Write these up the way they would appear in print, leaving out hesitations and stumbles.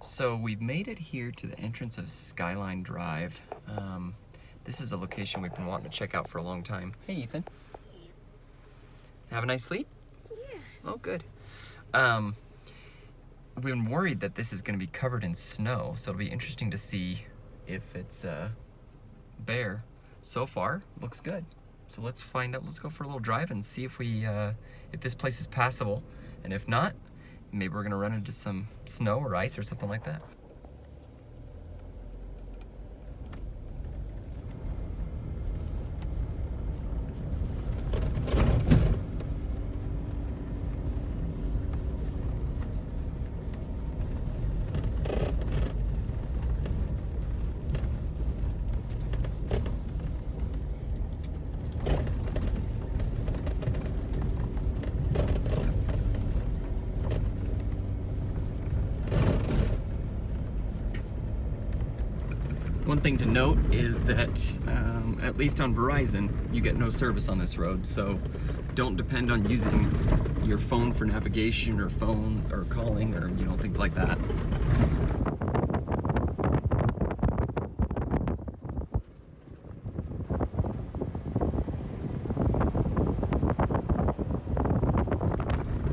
So we've made it here to the entrance of Skyline Drive. This is a location we've been wanting to check out for a long time. Hey, Ethan. Yeah. Have a nice sleep? Yeah. Oh, good. We've been worried that this is going to be covered in snow, so it'll be interesting to see if it's bare. So far, looks good. So let's find out. Let's go for a little drive and see if if this place is passable, and if not, maybe we're gonna run into some snow or ice or something like that. One thing to note is that, at least on Verizon, you get no service on this road, so don't depend on using your phone for navigation or phone or calling or, things like that.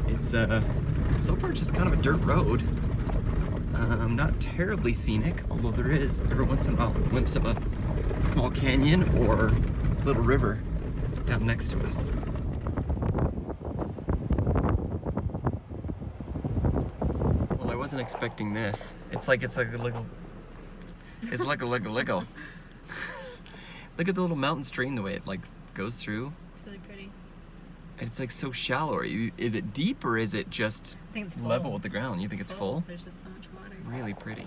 It's, so far just kind of a dirt road. Not terribly scenic, although there is every once in a while a glimpse of a small canyon or a little river down next to us. Well, I wasn't expecting this. It's like a Lego. It's like a Lego. Look at the little mountain stream, the way it goes through. It's really pretty. And it's so shallow. Is it deep or is it just I think it's full. level with the ground? You think it's full? There's just so much water. Really pretty.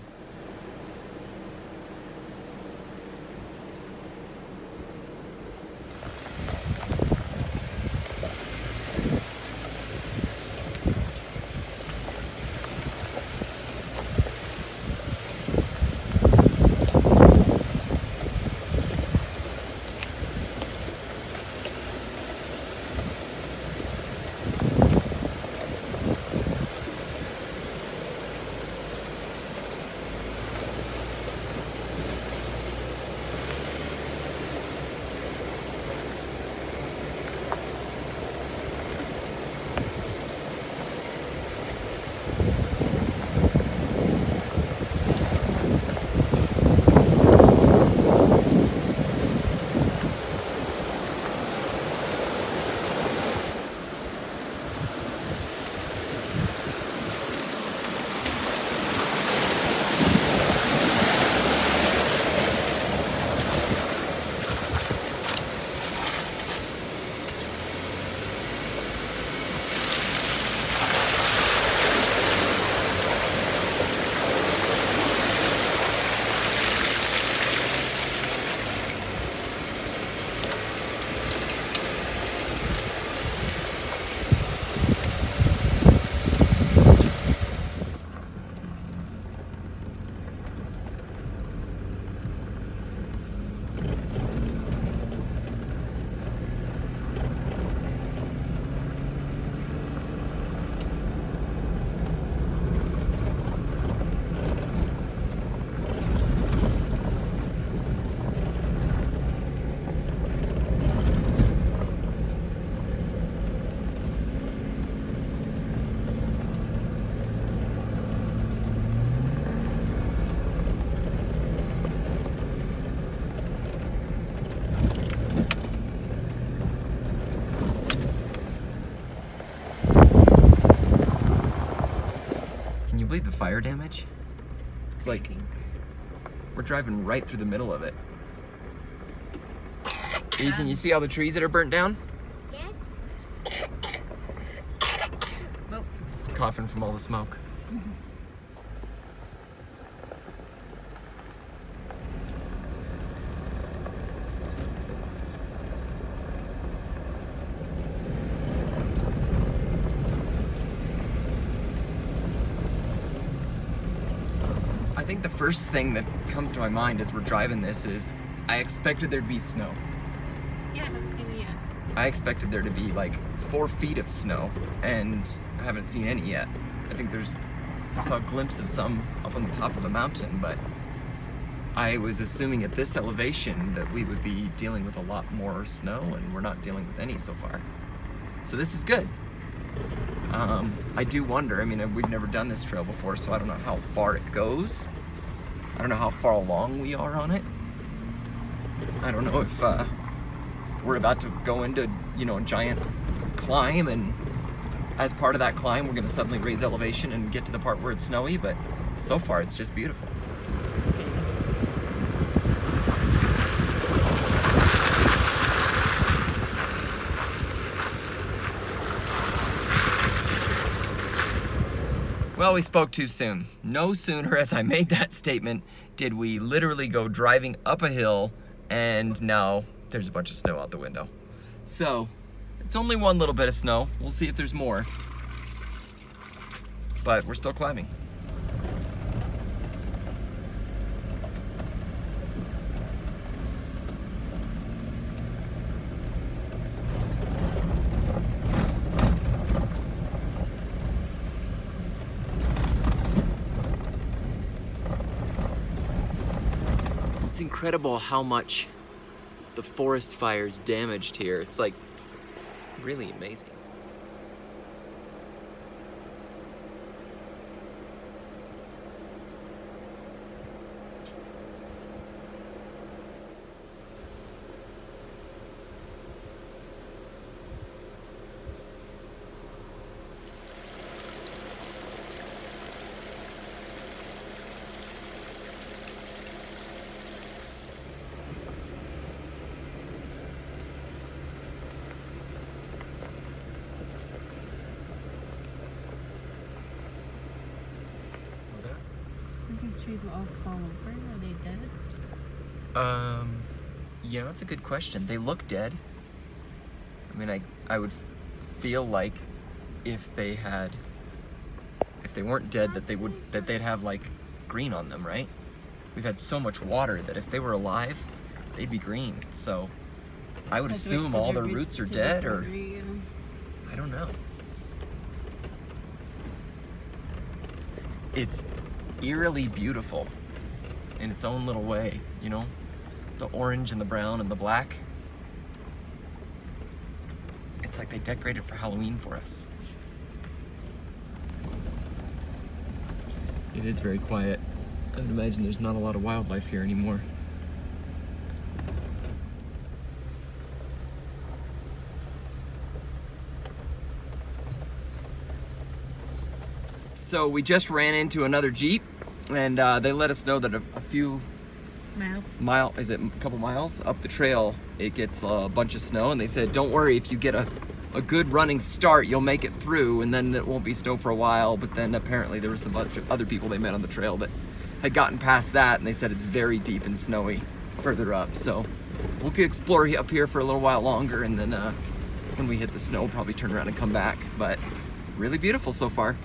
Can you believe the fire damage? It's like we're driving right through the middle of it. Ethan, you see all the trees that are burnt down? Yes. Oh. It's coughing from all the smoke. I think the first thing that comes to my mind as we're driving this is I expected there to be snow. Yeah, I haven't seen it yet. I expected there to be like 4 feet of snow, and I haven't seen any yet. I think there's I saw a glimpse of some up on the top of the mountain, but I was assuming at this elevation that we would be dealing with a lot more snow, and we're not dealing with any so far. So this is good. I do wonder, I mean, we've never done this trail before, so I don't know how far it goes. I don't know how far along we are on it. I don't know if we're about to go into, you know, a giant climb, and as part of that climb, we're gonna suddenly raise elevation and get to the part where it's snowy, but so far it's just beautiful. Well, we spoke too soon. No sooner as I made that statement did we literally go driving up a hill, and now there's a bunch of snow out the window. So, it's only one little bit of snow. We'll see if there's more. But we're still climbing. It's incredible how much the forest fires damaged here. It's like really amazing. These trees will all fall over. Are they dead? You know, it's a good question. They look dead. I mean, I would feel like if they weren't dead, that they'd have like green on them, right? We've had so much water that if they were alive, they'd be green. So I would assume all their roots are dead, or I don't know. It's eerily beautiful in its own little way, you know? The orange and the brown and the black. It's like they decorated for Halloween for us. It is very quiet. I would imagine there's not a lot of wildlife here anymore. So we just ran into another Jeep, and they let us know that a few couple miles up the trail, it gets a bunch of snow, and they said, don't worry, if you get a good running start, you'll make it through, and then it won't be snow for a while. But then apparently there was some other people they met on the trail that had gotten past that, and they said it's very deep and snowy further up. So we'll explore up here for a little while longer, and then when we hit the snow, we'll probably turn around and come back. But really beautiful so far.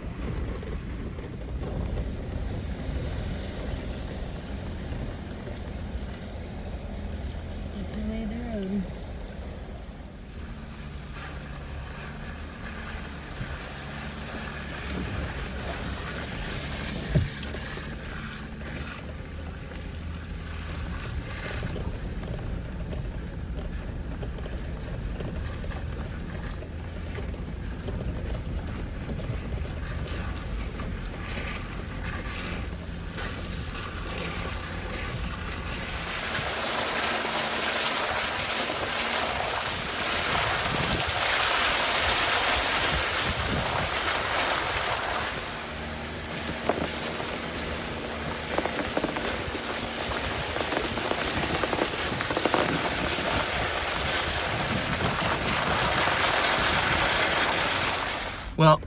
Well,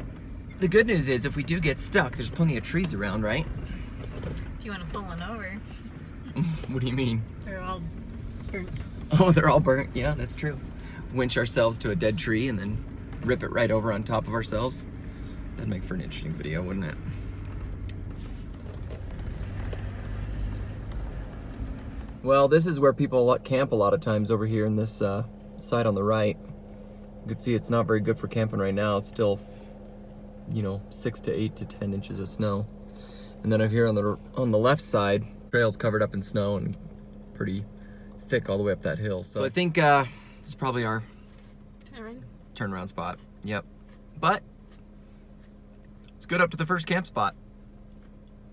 the good news is if we do get stuck, there's plenty of trees around, right? If you want to pull one over. What do you mean? They're all burnt. Oh, they're all burnt. Yeah, that's true. Winch ourselves to a dead tree and then rip it right over on top of ourselves. That'd make for an interesting video, wouldn't it? Well, this is where people camp a lot of times over here in this side on the right. You can see it's not very good for camping right now. It's still you know, 6 to 8 to 10 inches of snow. And then over here on the left side, trail's covered up in snow and pretty thick all the way up that hill. So I think this is probably our turnaround spot. Yep. But it's good up to the first camp spot.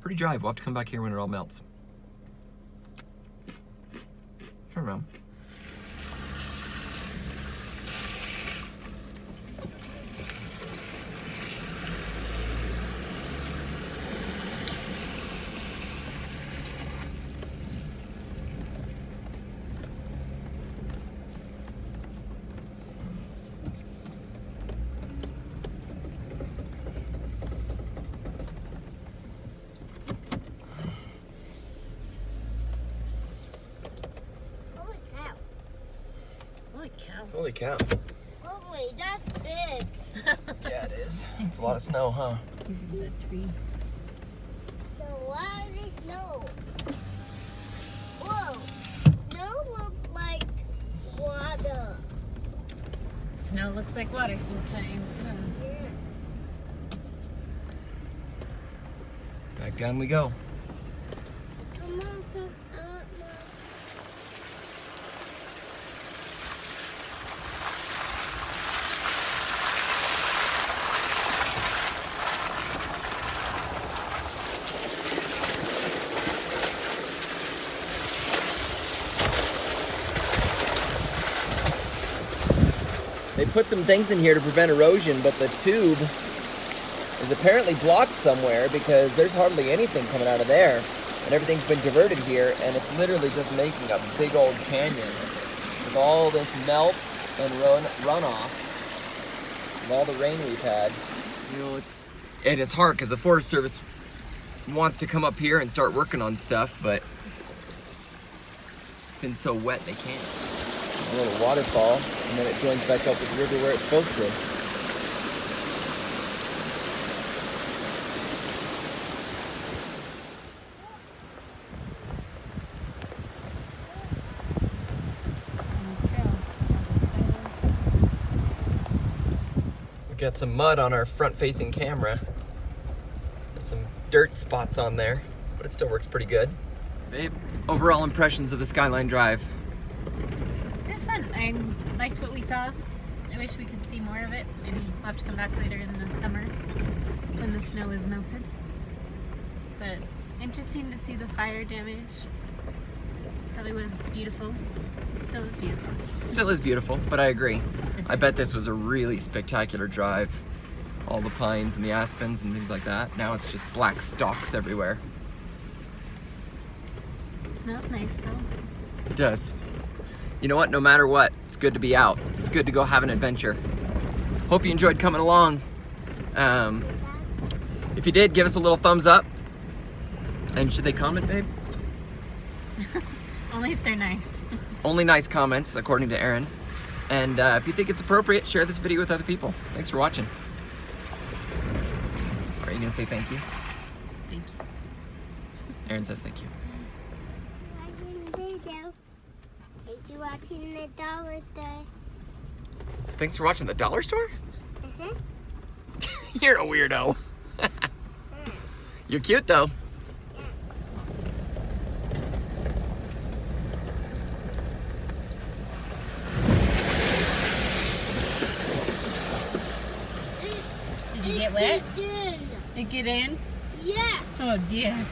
Pretty dry. We'll have to come back here when it all melts. Turn around. Holy cow. Holy, that's big. Yeah, it is. It's a lot of snow, huh? This is a tree. So why is it snow? Whoa. Snow looks like water. Snow looks like water sometimes, huh? Yeah. Back down we go. Come on, come on. They put some things in here to prevent erosion, but the tube is apparently blocked somewhere because there's hardly anything coming out of there. And everything's been diverted here, and it's literally just making a big old canyon with all this melt and runoff and all the rain we've had. You know, it's hard because the Forest Service wants to come up here and start working on stuff, but it's been so wet they can't. A little waterfall, and then it joins back up with the river where it's supposed to. We got some mud on our front-facing camera. There's some dirt spots on there, but it still works pretty good. Babe, overall impressions of the Skyline Drive? I liked what we saw. I wish we could see more of it. Maybe we'll have to come back later in the summer when the snow is melted. But interesting to see the fire damage. Probably was beautiful. Still is beautiful. Still is beautiful, but I agree. I bet this was a really spectacular drive. All the pines and the aspens and things like that. Now it's just black stalks everywhere. It smells nice though. It does. You know what? No matter what, it's good to be out. It's good to go have an adventure. Hope you enjoyed coming along. If you did, give us a little thumbs up. And should they comment, babe? Only if they're nice. Only nice comments, according to Erin. And if you think it's appropriate, share this video with other people. Thanks for watching. Are you gonna say thank you? Thank you. Erin says thank you. Watching the dollar store. Thanks for watching the dollar store? Uh-huh. You're a weirdo. You're cute though. Did you get wet? It did. Did it get in? Yeah. Oh dear.